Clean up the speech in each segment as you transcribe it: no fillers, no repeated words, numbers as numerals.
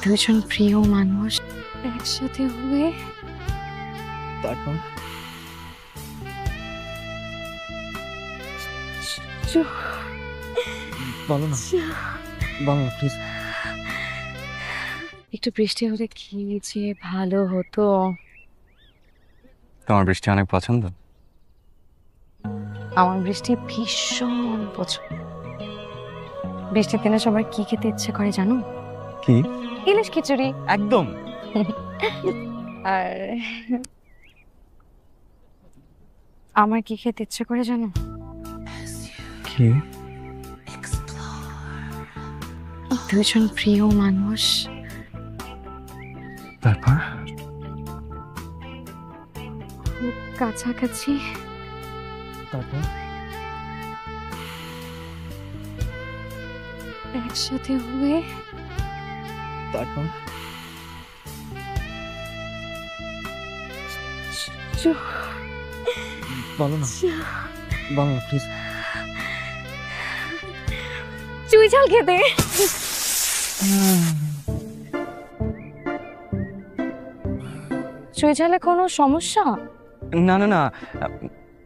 দুজন প্রিয় মানুষ একসাথে হয়ে তারপর বলো না, বলো না প্লিজ। একটু বৃষ্টি হলে কি যে ভালো হতো। তোমার বৃষ্টি অনেক পছন্দ? আমার বৃষ্টি ভীষণ পছন্দ। বৃষ্টির দিনে সবার কি খেতে ইচ্ছে করে জানো? কি? ইলিশ খিচুড়ি। একদম। আর আমার কি খেতে ইচ্ছে করে জানো? কি? দুজন প্রিয় মানুষ তারপর খুব কাছাকাছি তারপর একসাথে হয়ে তারপর বলো না, বলো না প্লিজ। চুই ঝাল খেতে। চুই ঝালে কোনো সমস্যা? না না না,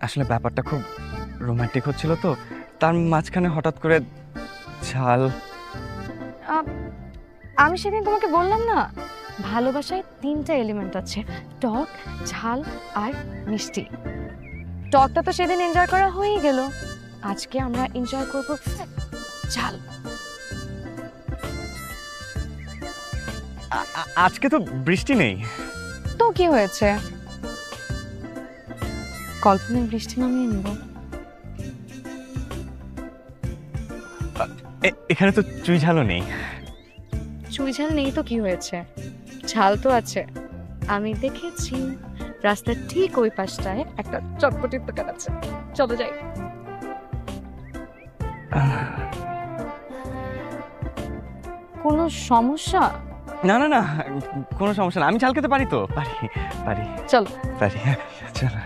আসলে ব্যাপারটা খুব রোমান্টিক হচ্ছিল তো, তার মাঝখানে হঠাৎ করে ঝাল। আমি সেদিন তোমাকে বললাম না, ভালোবাসায় 3টা এলিমেন্ট আছে, টক, ঝাল আর মিষ্টি। টকটা তো সেদিন এনজয় করা হয়েই গেল, আজকে আমরা এনজয় করব ঝাল। আজকে তো বৃষ্টি নেই। তো কি হয়েছে, কল্পনায় বৃষ্টি নামিয়ে নেব। এখানে তো চুই ঝালও নেই। চুই ঝাল নেই তো কি হয়েছে, ঝাল তো আছে। আমি দেখেছি রাস্তার ঠিক ওই পাশটায় একটা চটপটির দোকান আছে, চলো যাই। কোনো সমস্যা? না না না, কোনো সমস্যা না, আমি ঝাল খেতে পারি তো, পারি পারি চলো। পারি, চলো।